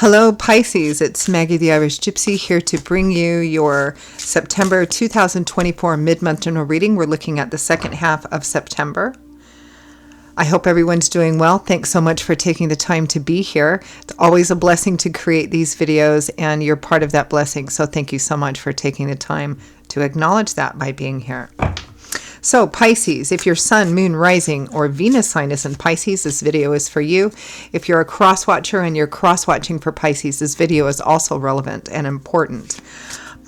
Hello Pisces, it's Maggie the Irish Gypsy here to bring you your September 2024 mid-month general reading. We're looking at the second half of September. I hope everyone's doing well. Thanks so much for taking the time to be here. It's always a blessing to create these videos and you're part of that blessing. So thank you so much for taking the time to acknowledge that by being here. So Pisces, if your sun, moon, rising, or Venus sign is in Pisces, this video is for you. If you're a cross-watcher and you're cross-watching for Pisces, this video is also relevant and important.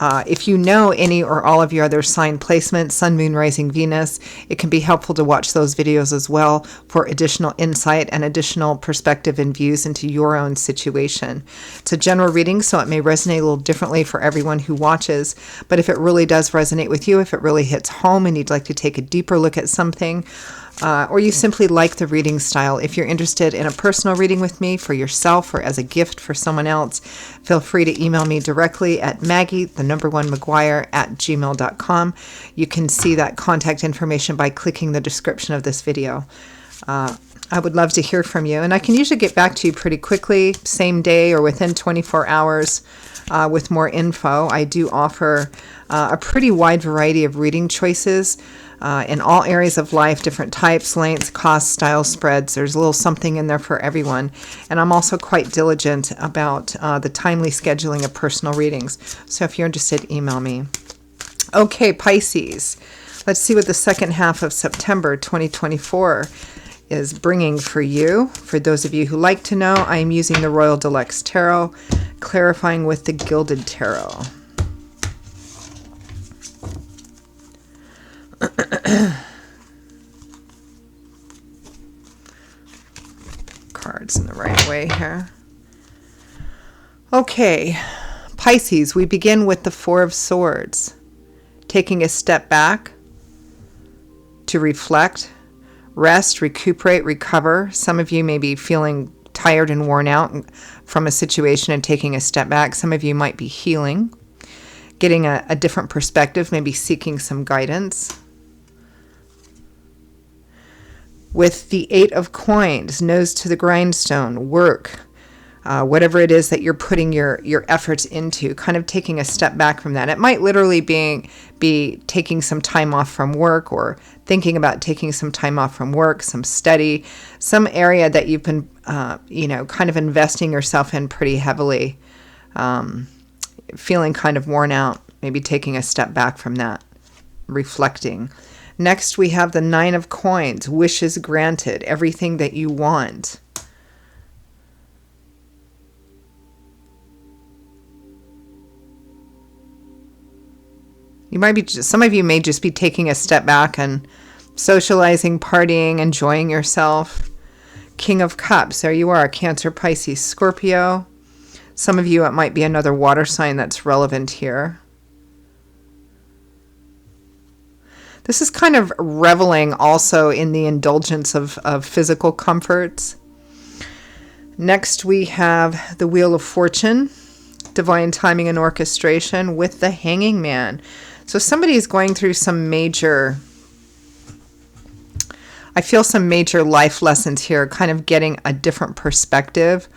If you know any or all of your other sign placements, sun, moon, rising, Venus, it can be helpful to watch those videos as well for additional insight and additional perspective and views into your own situation. It's a general reading, so it may resonate a little differently for everyone who watches, but if it really does resonate with you, if it really hits home and you'd like to take a deeper look at something, or you simply like the reading style, if you're interested in a personal reading with me for yourself or as a gift for someone else, feel free to email me directly at maggie1maguire@gmail.com. You can see that contact information by clicking the description of this video. I would love to hear from you, and I can usually get back to you pretty quickly, same day or within 24 hours with more info. I do offer a pretty wide variety of reading choices in all areas of life, different types, lengths, costs, styles, spreads. There's a little something in there for everyone. And I'm also quite diligent about the timely scheduling of personal readings. So if you're interested, email me. Okay, Pisces. Let's see what the second half of September 2024 is bringing for you. For those of you who like to know, I am using the Royal Deluxe Tarot, clarifying with the Gilded Tarot. Cards in the right way here. Okay, Pisces, we begin with the Four of Swords. Taking a step back to reflect, rest, recuperate, recover. Some of you may be feeling tired and worn out from a situation and taking a step back. Some of you might be healing, getting a different perspective, maybe seeking some guidance. With the Eight of Coins, nose to the grindstone, work, whatever it is that you're putting your efforts into, kind of taking a step back from that. It might literally be taking some time off from work, or thinking about taking some time off from work, some study, some area that you've been, kind of investing yourself in pretty heavily, feeling kind of worn out, maybe taking a step back from that, reflecting. Next, we have the Nine of Coins, wishes granted, everything that you want. Some of you may just be taking a step back and socializing, partying, enjoying yourself. King of Cups, there you are, Cancer, Pisces, Scorpio. Some of you, it might be another water sign that's relevant here. This is kind of reveling also in the indulgence of physical comforts. Next, we have the Wheel of Fortune, divine timing and orchestration with the Hanging Man. So somebody is going through some major life lessons here, kind of getting a different perspective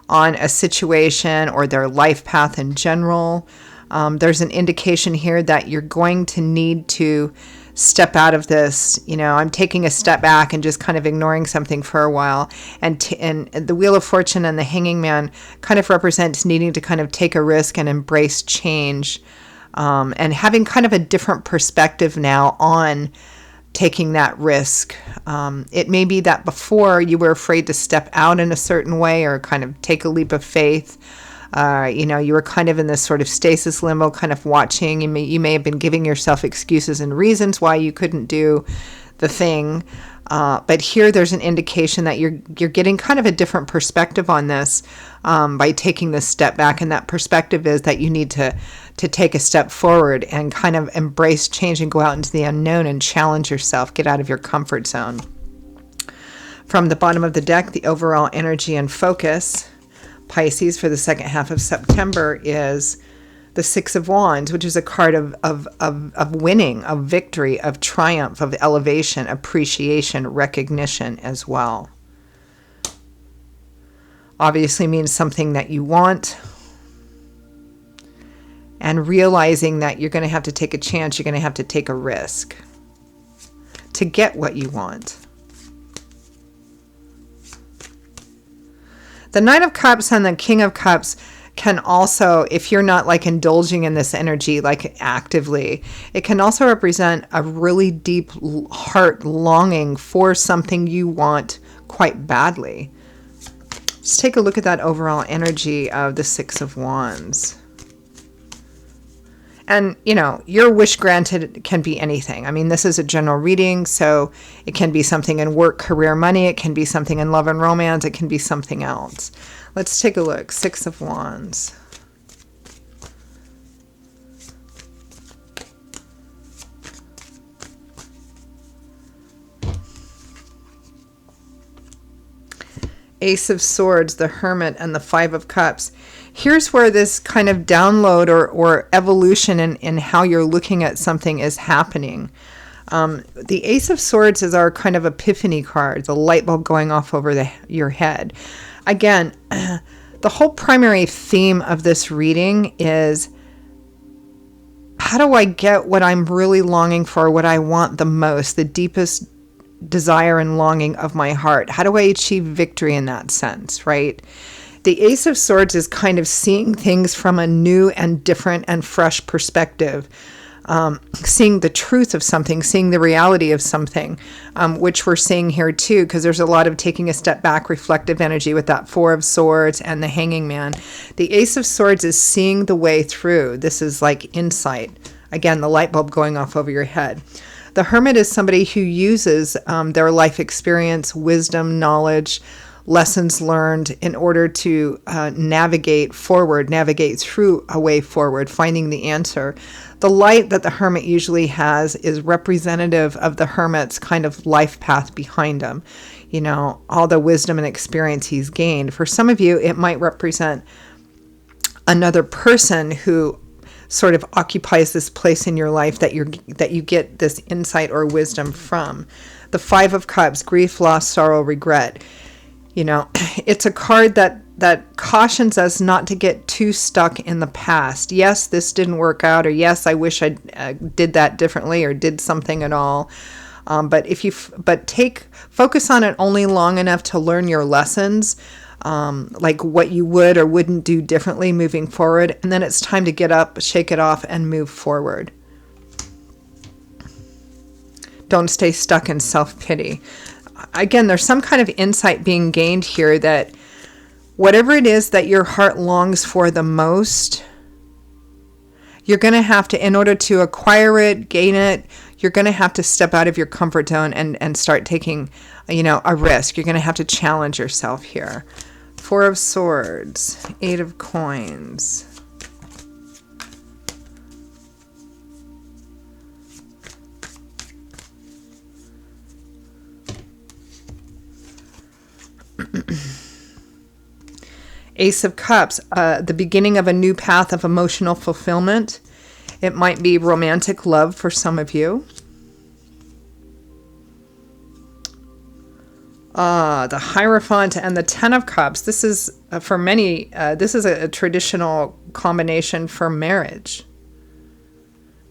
on a situation or their life path in general. There's an indication here that you're going to need to step out of this. I'm taking a step back and just kind of ignoring something for a while. And the Wheel of Fortune and the Hanging Man kind of represents needing to kind of take a risk and embrace change, and having kind of a different perspective now on taking that risk. It may be that before you were afraid to step out in a certain way or kind of take a leap of faith. You were kind of in this sort of stasis limbo, kind of watching. You may have been giving yourself excuses and reasons why you couldn't do the thing. But here there's an indication that you're getting kind of a different perspective on this by taking this step back. And that perspective is that you need to take a step forward and kind of embrace change and go out into the unknown and challenge yourself, get out of your comfort zone. From the bottom of the deck, the overall energy and focus, Pisces, for the second half of September is the Six of Wands, which is a card of winning, of victory, of triumph, of elevation, appreciation, recognition as well. obviously means something that you want. And realizing that you're going to have to take a chance, you're going to have to take a risk to get what you want. The Knight of Cups and the King of Cups can also, if you're not like indulging in this energy like actively, it can also represent a really deep heart longing for something you want quite badly. Let's take a look at that overall energy of the Six of Wands. And, you know, your wish granted can be anything. I mean, this is a general reading, so it can be something in work, career, money. It can be something in love and romance. It can be something else. Let's take a look. Six of Wands. Ace of Swords, the Hermit, and the Five of Cups. Here's where this kind of download or evolution in how you're looking at something is happening. The Ace of Swords is our kind of epiphany card, the light bulb going off over your head. Again, the whole primary theme of this reading is, how do I get what I'm really longing for, what I want the most, the deepest desire and longing of my heart? How do I achieve victory in that sense, right? The Ace of Swords is kind of seeing things from a new and different and fresh perspective, seeing the truth of something, seeing the reality of something, which we're seeing here too, because there's a lot of taking a step back, reflective energy with that Four of Swords and the Hanging Man. The Ace of Swords is seeing the way through. This is like insight. Again, the light bulb going off over your head. The Hermit is somebody who uses their life experience, wisdom, knowledge, lessons learned in order to navigate through a way forward, finding the answer. The light that the Hermit usually has is representative of the Hermit's kind of life path behind him. You know, all the wisdom and experience he's gained. For some of you, it might represent another person who sort of occupies this place in your life that you get this insight or wisdom from. The Five of Cups, grief, loss, sorrow, regret. You know, it's a card that cautions us not to get too stuck in the past. Yes, this didn't work out, or yes, I wish I did that differently or did something at all. But focus on it only long enough to learn your lessons, like what you would or wouldn't do differently moving forward. And then it's time to get up, shake it off, and move forward. Don't stay stuck in self-pity. Again, there's some kind of insight being gained here that whatever it is that your heart longs for the most, you're going to have to, in order to acquire it, gain it, you're going to have to step out of your comfort zone and start taking, a risk. You're going to have to challenge yourself here. Four of Swords, Eight of Coins. Ace of Cups, the beginning of a new path of emotional fulfillment. It might be romantic love for some of you. The Hierophant and the Ten of Cups. This is, for many, this is a traditional combination for marriage.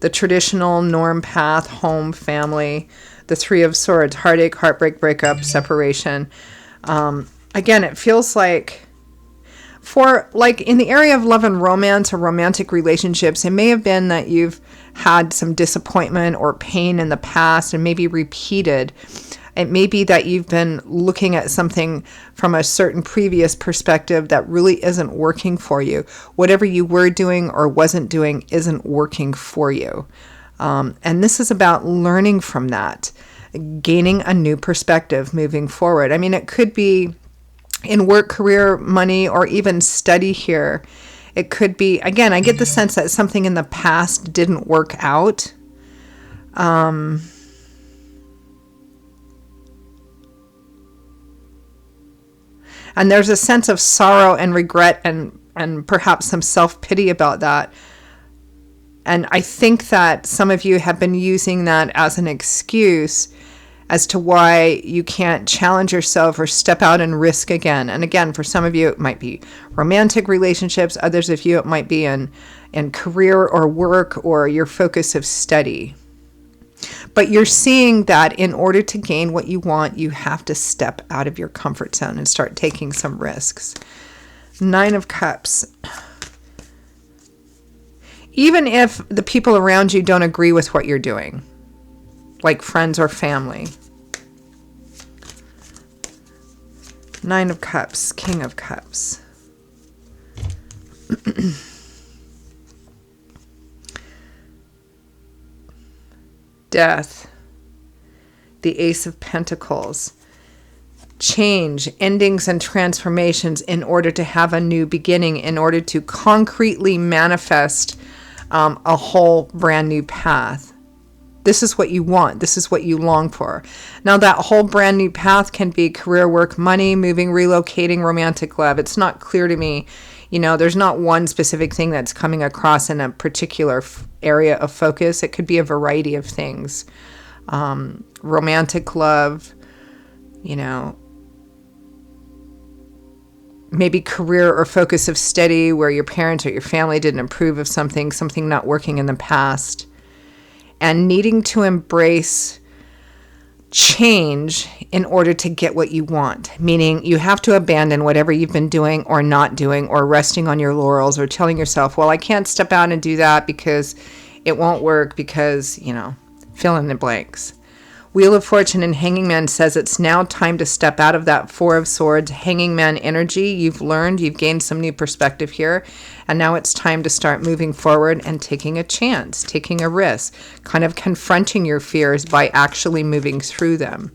The traditional norm path, home, family. The Three of Swords, heartache, heartbreak, breakup, separation. Again, it feels like, in the area of love and romance or romantic relationships, it may have been that you've had some disappointment or pain in the past and maybe repeated. It may be that you've been looking at something from a certain previous perspective that really isn't working for you. Whatever you were doing or wasn't doing isn't working for you. And this is about learning from that, gaining a new perspective moving forward. I mean, it could be in work, career, money, or even study here. It could be, again, I get the sense that something in the past didn't work out. And there's a sense of sorrow and regret and perhaps some self-pity about that. And I think that some of you have been using that as an excuse as to why you can't challenge yourself or step out and risk again. And again, for some of you, it might be romantic relationships. Others of you, it might be in career or work or your focus of study. But you're seeing that in order to gain what you want, you have to step out of your comfort zone and start taking some risks. 9 of Cups. Even if the people around you don't agree with what you're doing, like friends or family. 9 of Cups, King of Cups. Death. The Ace of Pentacles. Change, endings, and transformations in order to have a new beginning, in order to concretely manifest a whole brand new path. This is what you want. This is what you long for. Now, that whole brand new path can be career, work, money, moving, relocating, romantic love. It's not clear to me. There's not one specific thing that's coming across in a particular area of focus. It could be a variety of things. Romantic love, maybe career or focus of study where your parents or your family didn't approve of something not working in the past. And needing to embrace change in order to get what you want. Meaning you have to abandon whatever you've been doing or not doing, or resting on your laurels, or telling yourself, well, I can't step out and do that because it won't work because, fill in the blanks. Wheel of Fortune and Hanging Man says it's now time to step out of that 4 of Swords, Hanging Man energy. You've learned, you've gained some new perspective here, and now it's time to start moving forward and taking a chance, taking a risk, kind of confronting your fears by actually moving through them.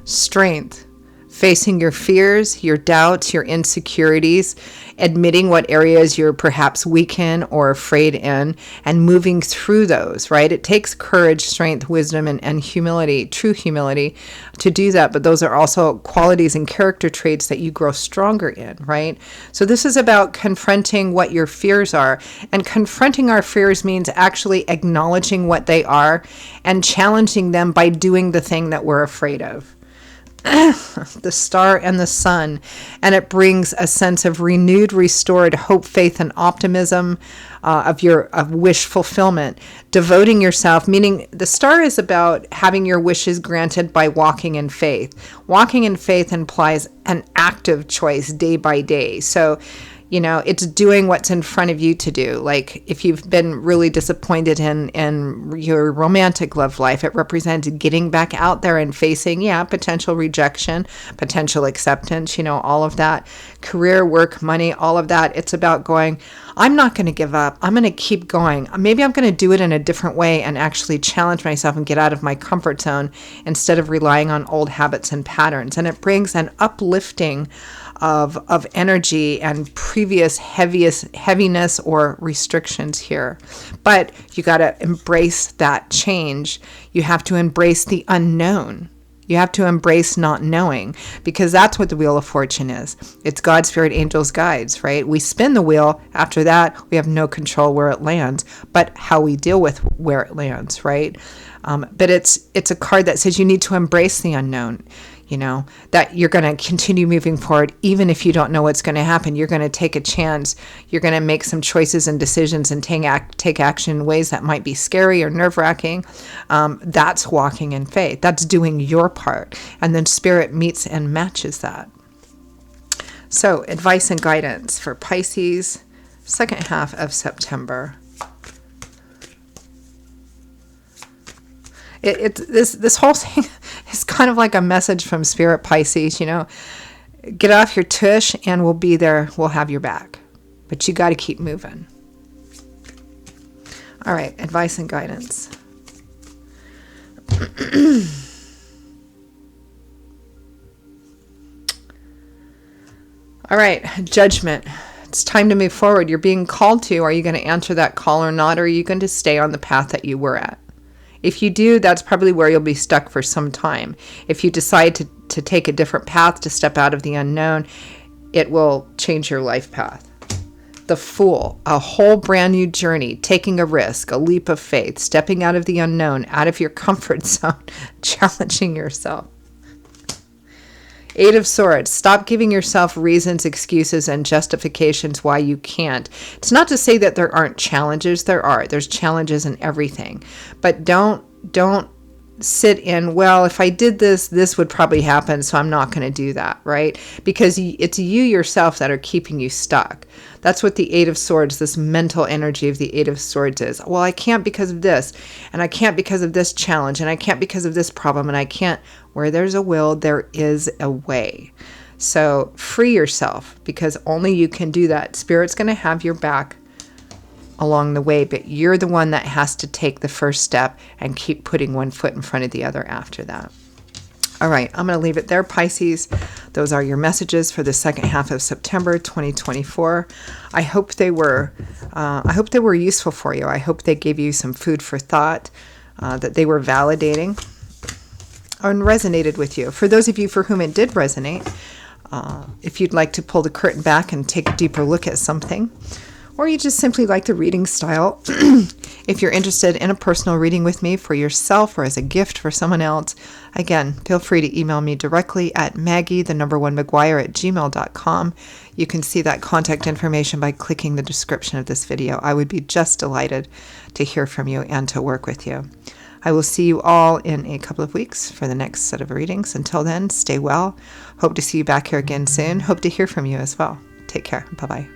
Strength. Facing your fears, your doubts, your insecurities, admitting what areas you're perhaps weak in or afraid in, and moving through those, right? It takes courage, strength, wisdom, and humility, true humility, to do that. But those are also qualities and character traits that you grow stronger in, right? So this is about confronting what your fears are. And confronting our fears means actually acknowledging what they are and challenging them by doing the thing that we're afraid of. The Star and the Sun, and it brings a sense of renewed, restored hope, faith, and optimism, of wish fulfillment. Devoting yourself, meaning the Star is about having your wishes granted by walking in faith. Walking in faith implies an active choice day by day. So it's doing what's in front of you to do. Like if you've been really disappointed in your romantic love life, it represents getting back out there and facing, potential rejection, potential acceptance, all of that. Career, work, money, all of that. It's about going, I'm not going to give up. I'm going to keep going. Maybe I'm going to do it in a different way and actually challenge myself and get out of my comfort zone instead of relying on old habits and patterns. And it brings an uplifting of energy and previous heaviness or restrictions here. But you got to embrace that change. You have to embrace the unknown. You have to embrace not knowing, because that's what the Wheel of Fortune is. It's God, Spirit, Angels, Guides, right? We spin the wheel. After that, we have no control where it lands, but how we deal with where it lands, right? But it's a card that says you need to embrace the unknown. That you're going to continue moving forward, even if you don't know what's going to happen. You're going to take a chance. You're going to make some choices and decisions and take action in ways that might be scary or nerve-wracking. That's walking in faith. That's doing your part. And then Spirit meets and matches that. So, advice and guidance for Pisces, second half of September. This whole thing is kind of like a message from Spirit, Pisces. Get off your tush and we'll be there. We'll have your back. But you got to keep moving. All right, advice and guidance. All right, Judgment. It's time to move forward. You're being called to. Are you going to answer that call or not? Or are you going to stay on the path that you were at? If you do, that's probably where you'll be stuck for some time. If you decide to take a different path, to step out of the unknown, it will change your life path. The Fool, a whole brand new journey, taking a risk, a leap of faith, stepping out of the unknown, out of your comfort zone, challenging yourself. Eight of Swords, stop giving yourself reasons, excuses, and justifications why you can't. It's not to say that there aren't challenges. There are. There's challenges in everything. But don't sit in, well, if I did this, this would probably happen, so I'm not going to do that, right? Because it's you yourself that are keeping you stuck. That's what the Eight of Swords, this mental energy of the Eight of Swords is. Well, I can't because of this, and I can't because of this challenge, and I can't because of this problem, and I can't. Where there's a will, there is a way. So free yourself, because only you can do that. Spirit's going to have your back along the way, but you're the one that has to take the first step and keep putting one foot in front of the other after that. All right, I'm going to leave it there, Pisces. Those are your messages for the second half of September 2024. I hope they were useful for you. I hope they gave you some food for thought, that they were validating and resonated with you. For those of you for whom it did resonate, if you'd like to pull the curtain back and take a deeper look at something, or you just simply like the reading style, if you're interested in a personal reading with me for yourself or as a gift for someone else, again, feel free to email me directly at maggie1mcguire@gmail.com. You can see that contact information by clicking the description of this video. I would be just delighted to hear from you and to work with you. I will see you all in a couple of weeks for the next set of readings. Until then, stay well. Hope to see you back here again soon. Hope to hear from you as well. Take care. Bye-bye.